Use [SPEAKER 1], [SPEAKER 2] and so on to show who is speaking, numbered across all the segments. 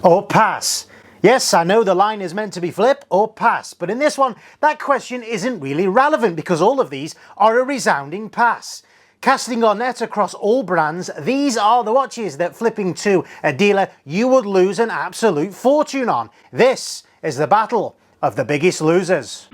[SPEAKER 1] or pass? Yes, I know the line is meant to be flip or pass, but in this one, that question isn't really relevant because all of these are a resounding pass. Casting our net across all brands, these are the watches that flipping to a dealer you would lose an absolute fortune on. This is the battle of the biggest losers.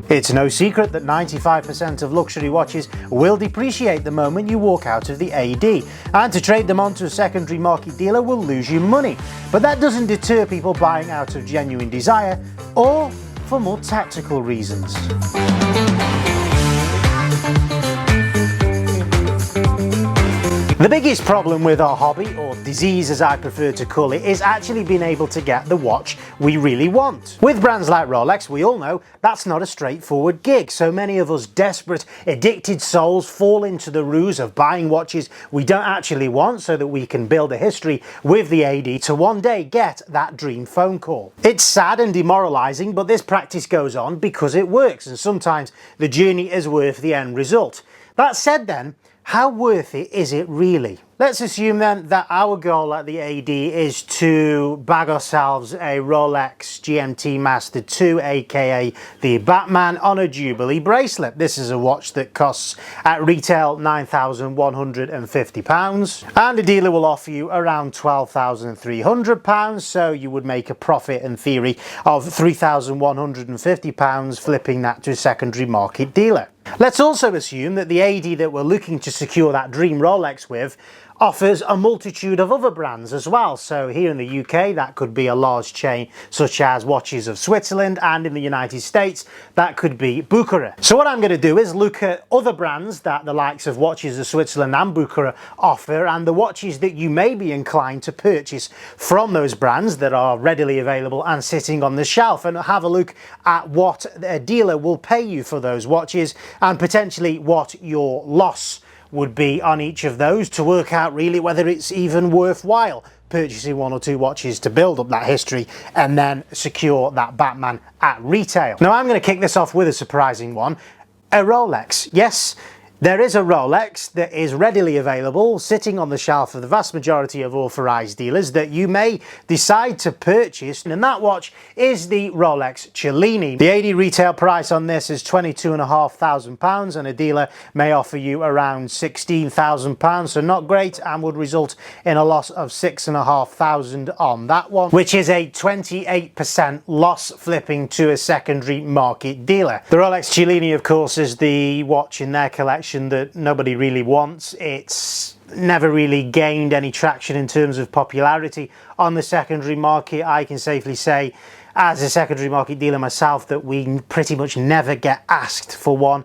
[SPEAKER 1] It's no secret that 95% of luxury watches will depreciate the moment you walk out of the AD, and to trade them onto a secondary market dealer will lose you money. But that doesn't deter people buying out of genuine desire or for more tactical reasons. The biggest problem with our hobby, or disease as I prefer to call it, is actually being able to get the watch we really want. With brands like Rolex, we all know that's not a straightforward gig. So many of us desperate, addicted souls fall into the ruse of buying watches we don't actually want so that we can build a history with the AD to one day get that dream phone call. It's sad and demoralising, but this practice goes on because it works, and sometimes the journey is worth the end result. That said then, how worth it is it really? Let's assume then that our goal at the AD is to bag ourselves a Rolex GMT Master 2, aka the Batman, on a Jubilee bracelet. This is a watch that costs at retail £9,150 and a dealer will offer you around £12,300, so you would make a profit in theory of £3,150 flipping that to a secondary market dealer. Let's also assume that the AD that we're looking to secure that dream Rolex with offers a multitude of other brands as well. So here in the UK, that could be a large chain such as Watches of Switzerland, and in the United States, that could be Bucherer. So what I'm going to do is look at other brands that the likes of Watches of Switzerland and Bucherer offer, and the watches that you may be inclined to purchase from those brands that are readily available and sitting on the shelf, and have a look at what a dealer will pay you for those watches and potentially what your loss would be on each of those, to work out really whether it's even worthwhile purchasing one or two watches to build up that history and then secure that Batman at retail. Now I'm going to kick this off with a surprising one. A Rolex. Yes, there is a Rolex that is readily available, sitting on the shelf of the vast majority of authorised dealers, that you may decide to purchase, and that watch is the Rolex Cellini. The AD retail price on this is £22,500 and a dealer may offer you around £16,000, so not great, and would result in a loss of £6,500 on that one, which is a 28% loss flipping to a secondary market dealer. The Rolex Cellini, of course, is the watch in their collection that nobody really wants. It's never really gained any traction in terms of popularity on the secondary market. I can safely say, as a secondary market dealer myself, that we pretty much never get asked for one,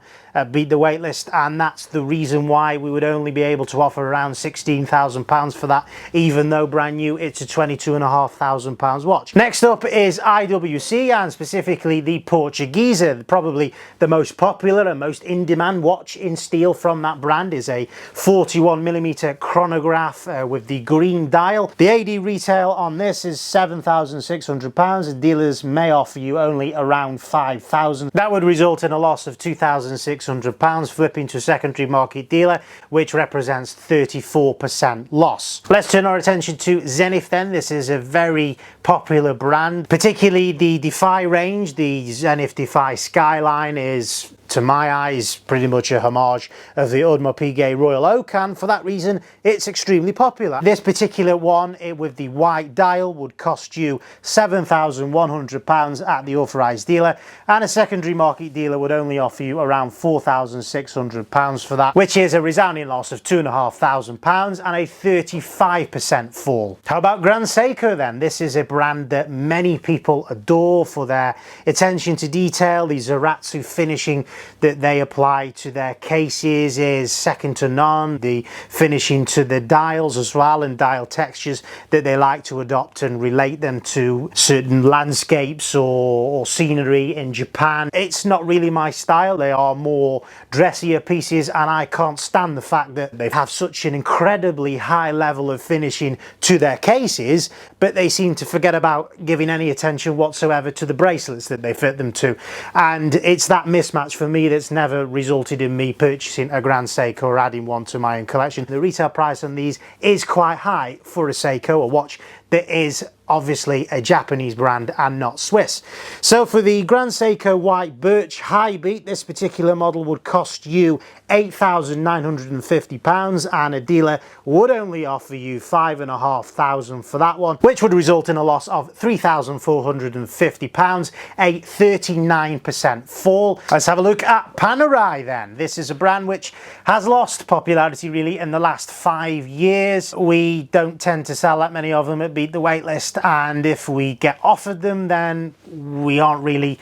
[SPEAKER 1] beat the wait list, and that's the reason why we would only be able to offer around £16,000 for that, even though brand new it's a £22,500 watch. Next up is IWC, and specifically the Portuguesa. Probably the most popular and most in-demand watch in steel from that brand is a 41mm chronograph with the green dial. The AD retail on this is £7,600, and dealers may offer you only around £5,000. That would result in a loss of £2,600 flipping to a secondary market dealer, which represents 34% loss. Let's turn our attention to Zenith then. This is a very popular brand, particularly the Defy range. The Zenith Defy Skyline is, to my eyes, pretty much a homage of the Audemars Piguet Royal Oak, and for that reason it's extremely popular. This particular one, with the white dial, would cost you £7,100 at the authorised dealer, and a secondary market dealer would only offer you around £4,600 for that, which is a resounding loss of £2,500 and a 35% fall. How about Grand Seiko then? This is a brand that many people adore for their attention to detail. The Zaratsu finishing that they apply to their cases is second to none. The finishing to the dials as well, and dial textures that they like to adopt and relate them to certain landscapes or scenery in Japan. It's not really my style. They are more dressier pieces, and I can't stand the fact that they have such an incredibly high level of finishing to their cases, but they seem to forget about giving any attention whatsoever to the bracelets that they fit them to. And it's that mismatch for me, that's never resulted in me purchasing a Grand Seiko or adding one to my own collection. The retail price on these is quite high for a Seiko, a watch that is obviously a Japanese brand and not Swiss. So for the Grand Seiko White Birch High Beat, this particular model would cost you £8,950, and a dealer would only offer you £5,500 for that one, which would result in a loss of £3,450, a 39% fall. Let's have a look at Panerai then. This is a brand which has lost popularity really in the last 5 years. We don't tend to sell that many of them at Beat the Wait List, and if we get offered them, then we aren't really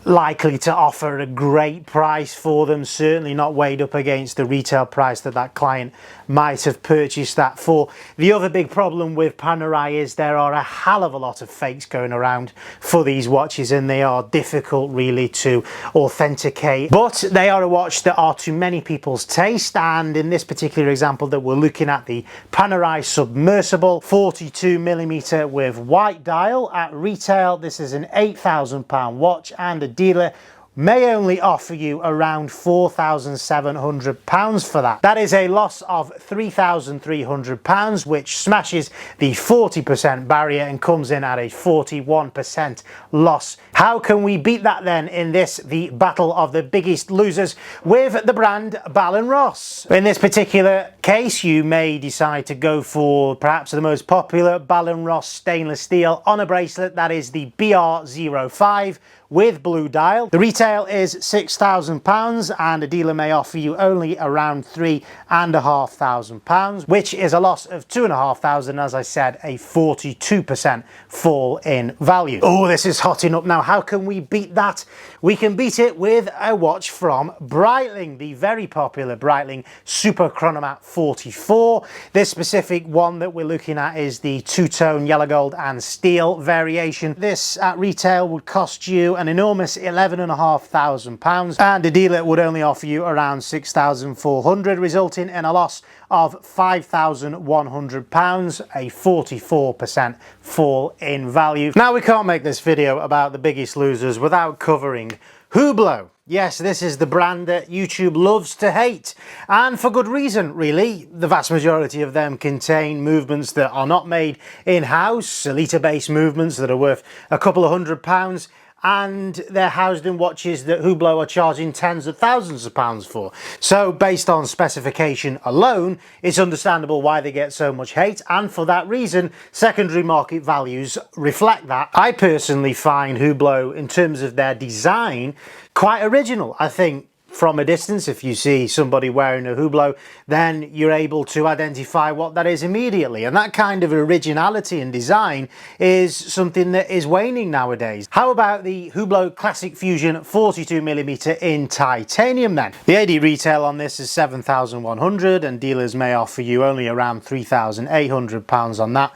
[SPEAKER 1] likely to offer a great price for them, certainly not weighed up against the retail price that that client might have purchased that for. The other big problem with Panerai is there are a hell of a lot of fakes going around for these watches, and they are difficult really to authenticate, but they are a watch that are to many people's taste. And in this particular example that we're looking at, the Panerai Submersible 42mm with white dial, at retail this is an £8,000 watch, and a dealer may only offer you around £4,700 for that. That is a loss of £3,300, which smashes the 40% barrier and comes in at a 41% loss. How can we beat that then in this, the battle of the biggest losers, with the brand Ball & Ross? In this particular case, you may decide to go for perhaps the most popular Ball & Ross stainless steel on a bracelet. That is the BR05 with blue dial. The retail is £6,000, and a dealer may offer you only around £3,500, which is a loss of £2,500, as I said, a 42% fall in value. Oh, this is hotting up now. How can we beat that? We can beat it with a watch from Breitling, the very popular Breitling Super Chronomat 44. This specific one that we're looking at is the two-tone yellow gold and steel variation. This at retail would cost you an enormous £11,500, and a dealer would only offer you around £6,400, resulting in a loss of £5,100, a 44% fall in value. Now, we can't make this video about the biggest losers without covering Hublot. Yes, this is the brand that YouTube loves to hate, and for good reason really. The vast majority of them contain movements that are not made in-house, Elita-based movements that are worth a couple of £100, and they're housed in watches that Hublot are charging tens of thousands of pounds for. So based on specification alone, it's understandable why they get so much hate, and for that reason secondary market values reflect that. I personally find Hublot, in terms of their design, quite original. I think from a distance, if you see somebody wearing a Hublot, then you're able to identify what that is immediately, and that kind of originality in design is something that is waning nowadays. How about the Hublot Classic Fusion 42mm in titanium then? The AD retail on this is £7,100, and dealers may offer you only around £3,800 on that.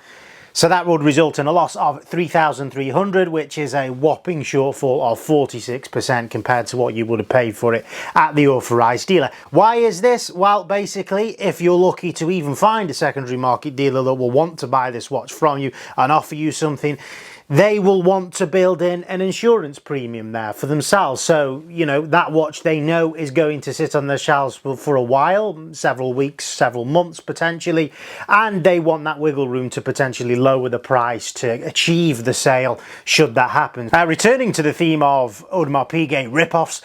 [SPEAKER 1] So that would result in a loss of £3,300, which is a whopping shortfall of 46% compared to what you would have paid for it at the authorised dealer. Why is this? Well, basically, if you're lucky to even find a secondary market dealer that will want to buy this watch from you and offer you something, they will want to build in an insurance premium there for themselves. So, you know, that watch they know is going to sit on their shelves for a while, several weeks, several months potentially, and they want that wiggle room to potentially lower the price to achieve the sale should that happen. Returning to the theme of Audemars Piguet ripoffs,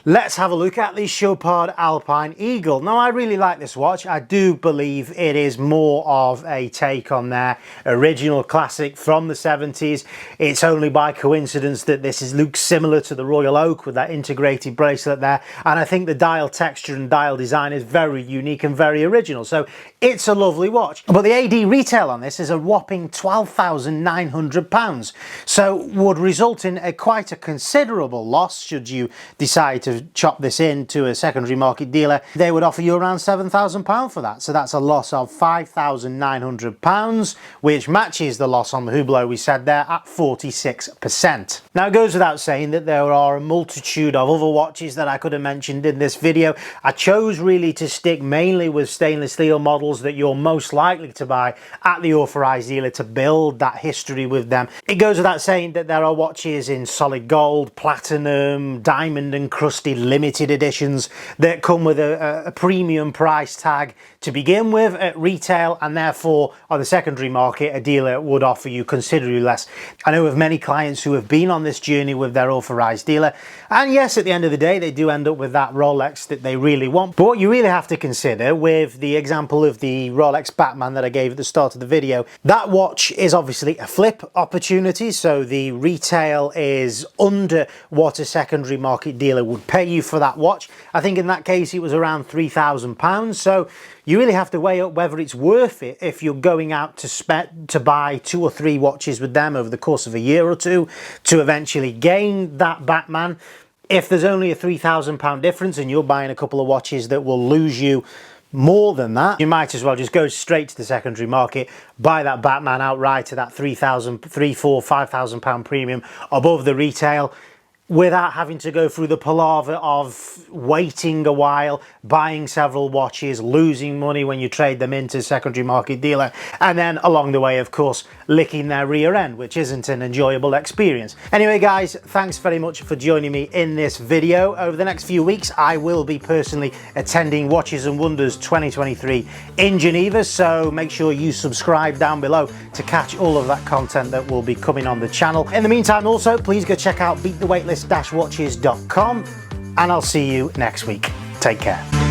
[SPEAKER 1] let's have a look at the Chopard Alpine Eagle. Now, I really like this watch. I do believe it is more of a take on their original classic from the 70s. It's only by coincidence that this looks similar to the Royal Oak with that integrated bracelet there, and I think the dial texture and dial design is very unique and very original, so it's a lovely watch. But the AD retail on this is a whopping £12,900, so would result in quite a considerable loss should you decide to chop this in to a secondary market dealer. They would offer you around £7,000 for that, so that's a loss of £5,900, which matches the loss on the Hublot we said there at 46%. Now, it goes without saying that there are a multitude of other watches that I could have mentioned in this video. I chose really to stick mainly with stainless steel models that you're most likely to buy at the authorised dealer to build that history with them. It goes without saying that there are watches in solid gold, platinum, diamond encrusted rusty limited editions that come with a premium price tag to begin with at retail, and therefore on the secondary market a dealer would offer you considerably less. I know of many clients who have been on this journey with their authorized dealer, and yes, at the end of the day they do end up with that Rolex that they really want. But what you really have to consider, with the example of the Rolex Batman that I gave at the start of the video, that watch is obviously a flip opportunity, so the retail is under what a secondary market dealer would pay you for that watch. I think in that case it was around £3,000, so you really have to weigh up whether it's worth it if you're going out to buy 2 or 3 watches with them over the course of a year or two to eventually gain that Batman. If there's only a £3,000 difference and you're buying a couple of watches that will lose you more than that, you might as well just go straight to the secondary market, buy that Batman outright at that £3,000, £4,000, £5,000 premium above the retail, without having to go through the palaver of waiting a while, buying several watches, losing money when you trade them into a secondary market dealer, and then along the way, of course, licking their rear end, which isn't an enjoyable experience. Anyway guys, thanks very much for joining me in this video. Over the next few weeks I will be personally attending Watches and Wonders 2023 in Geneva, so make sure you subscribe down below to catch all of that content that will be coming on the channel. In the meantime also, please go check out beatthewaitlist-watches.com, and I'll see you next week. Take care.